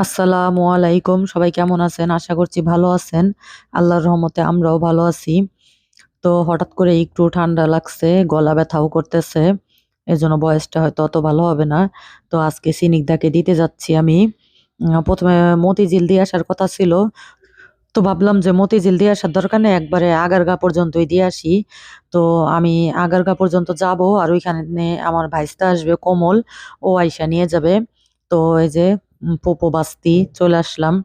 আসসালামু আলাইকুম। সবাই কেমন আছেন? আশা করছি ভালো আছেন। আল্লাহর রহমতে আমরাও ভালো আছি। তো হঠাৎ করে একটু ঠান্ডা লাগছে, গলা ব্যথাও করতেছে। এজন্য ভয়েসটা হয়তো অত ভালো হবে না। তো আজকে সিনিকদাকে দিতে যাচ্ছি আমি। ১ম এ মতিঝিল দিয়ে আসার কথা ছিল। তো ভাবলাম যে মতিঝিল দিয়ে আসার দরকার নেই, একবারে আগারগা পর্যন্তই দিয়ে আসি। তো আমি আগারগা পর্যন্ত যাবো আর ওইখানে আমার ভাইস্তা আসবে কমল, ও আইসা নিয়ে যাবে। তো এই যে পোপো বাস্তি চলে আসলাম।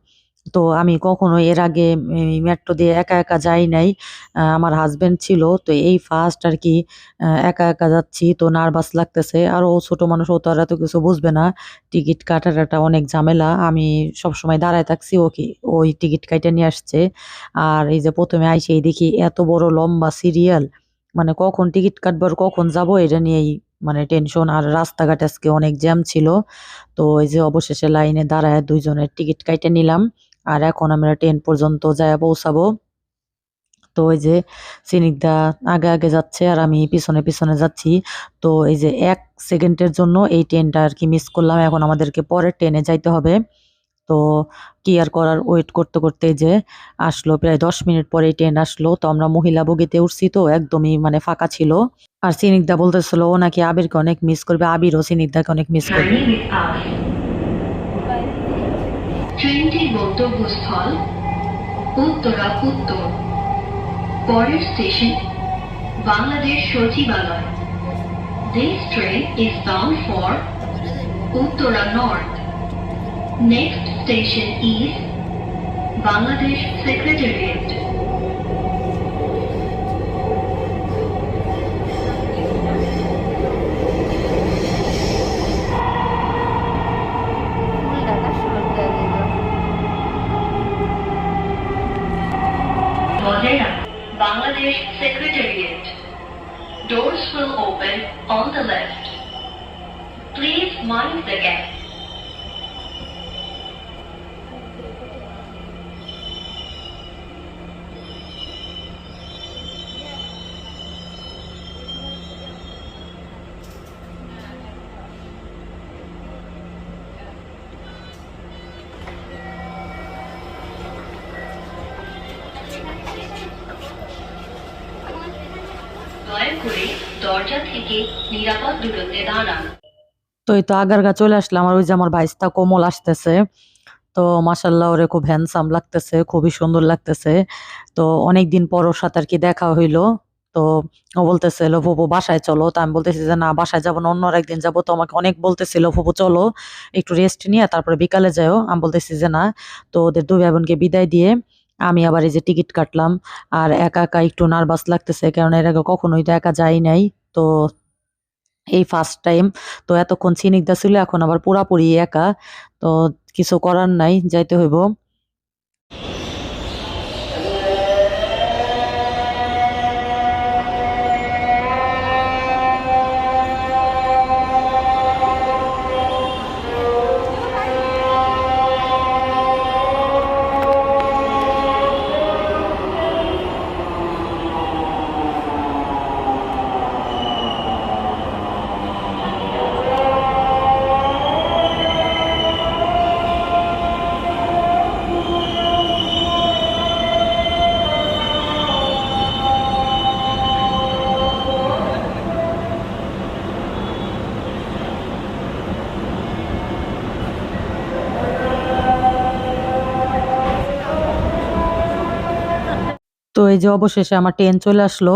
তো আমি কখনো এর আগে এই মেট্রো দিয়ে একা একা যাই নাই। আমার হাজবেন্ড ছিল, তো এই ফার্স্ট আর কি একা একা যাচ্ছি, তো নার্ভাস লাগতেছে। আর ও ছোট মানুষ, ও তো আর এত কিছু বুঝবে না। টিকিট কাটাটা অনেক ঝামেলা, আমি সবসময় দাঁড়ায় থাকছি, ও কি ওই টিকিট কাইটা নিয়ে আসছে। আর এই যে প্রথমে আইসেই দেখি এত বড় লম্বা সিরিয়াল, মানে কখন টিকিট কাটবো আর কখন যাবো এটা নিয়েই মানে টেনশন। আর রাস্তাঘাট আজকে অনেক জ্যাম ছিল। তো এই যে অবশেষে লাইনে দাঁড়ায় দুইজনের টিকিট কাইটে নিলাম। আর এখন আমরা ট্রেন পর্যন্ত যায়া পৌঁছাবো। তো ওই যে সিনিকদা আগে আগে যাচ্ছে আর আমি পিছনে পিছনে যাচ্ছি। তো এই যে ১ সেকেন্ডের জন্য এই ট্রেনটা আর কি মিস করলাম, এখন আমাদেরকে পরের ট্রেনে যাইতে হবে। তো কি আর করার, ওয়েট করতে করতে এই যে আসলো, প্রায় ১০ মিনিট পরে ট্রেন আসলো। তো আমরা মহিলা বগিতে উঠছি, তো একদমই মানে ফাঁকা ছিল। আর সিনিকদা বলতেছিল ও নাকি আবিরকে অনেক মিস করবে, আবিরও সিনিকদাকে অনেক মিস করবে। ট্রেনটির গন্তব্যস্থল উত্তরা উত্তর। পরের স্টেশন বাংলাদেশ সচিবালয়। This train is bound for Uttara North. Next station is Bangladesh Secretariat. Modena, Bangladesh Secretariat. Doors will open on the left. Please mind the gap. দয়া করে দরজা থেকে নিরাপদ দূরত্বে দাঁড়ান। তো এই তো আগারগা চলে আসলাম, আর ওই যে আমার ভাইস্তা কোমল আসতেছে। তো মাশাল্লাহ ওরে খুব হ্যান্ডসাম লাগতেছে, খুবই সুন্দর লাগতেছে। তো অনেকদিন পর ওর সাথে আর কি দেখা হইলো। তো ও বলতেছিল ফুপু বাসায় চলো, তো আমি বলতেছি যে না, বাসায় যাবো না, অন্য একদিন যাবো। তো আমাকে অনেক বলতেছিল ফুপু চলো একটু রেস্ট নিয়ে তারপরে বিকালে যাও। আমি বলতেছি যে না। তো ওদের দুই ভাই বোনকে বিদায় দিয়ে আমি আবার এই যে টিকিট কাটলাম। আর একা একা একটু নার্ভাস লাগতেছে, কারণ এর আগে কখনোই তো একা যাই নাই। তো এই ফার্স্ট টাইম। তো এতক্ষণ ছিনিকদা ছিল, এখন আবার পুরাপুরি একা। তো কিছু করার নাই, যাইতে হইব। তো এই যে অবশেষে আমার ট্রেন চলে আসলো।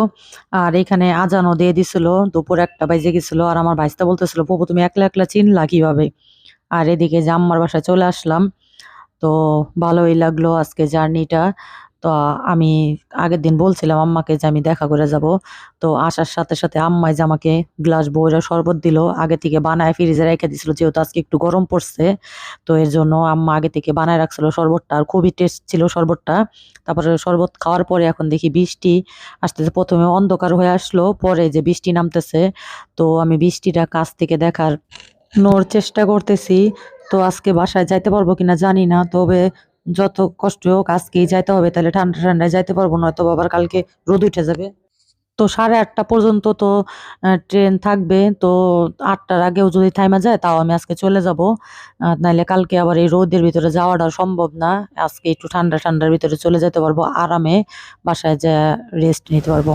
আর এখানে আজানও দিয়ে দিছিল, দুপুর ১টা বাজে গেছিল। আর আমার ভাইস্তা বলতেছিল পপু তুমি একলা একলা চিনলা কিভাবে। আর এদিকে যে আম্মার বাসায় চলে আসলাম। তো ভালোই লাগলো আজকে জার্নিটা। তো আমি আগের দিন বলছিলাম আম্মাকে যে আমি দেখা করে যাব। তো আসার সাথে সাথে আম্মাই যে আমাকে গ্লাস বইরা শরবত দিল, আগে থেকে বানায় ফ্রিজে রেখে দিছিল, যেহেতু আজকে একটু গরম পড়ছে। তো এর জন্য আম্মা আগে থেকে বানায় রাখছিল শরবতটা, আর খুবই টেস্ট ছিল শরবতটা। তারপরে শরবত খাওয়ার পরে এখন দেখি বৃষ্টি আসতেছে, প্রথমে অন্ধকার হয়ে আসলো, পরে যে বৃষ্টি নামতেছে। তো আমি বৃষ্টিটা কাছ থেকে দেখার নোর চেষ্টা করতেছি। তো আজকে বাসায় যাইতে পারবো কিনা জানি না, তবে যত কষ্ট হোক আজকেই যাইতে হবে, তাহলে ঠান্ডা ঠান্ডায় যাইতে পারবো, নয়তো আবার কালকে রোদ উঠে যাবে। তো 8:30 পর্যন্ত তো ট্রেন থাকবে। তো 8টার আগেও যদি থাইমা যায় তাও আমি আজকে চলে যাব। নাইলে কালকে আবার এই রোদের ভিতরে যাওয়াটা সম্ভব না। আজকে একটু ঠান্ডার ভিতরে চলে যেতে পারবো। আরামে বাসায় যেয়ে রেস্ট নিতে পারবো।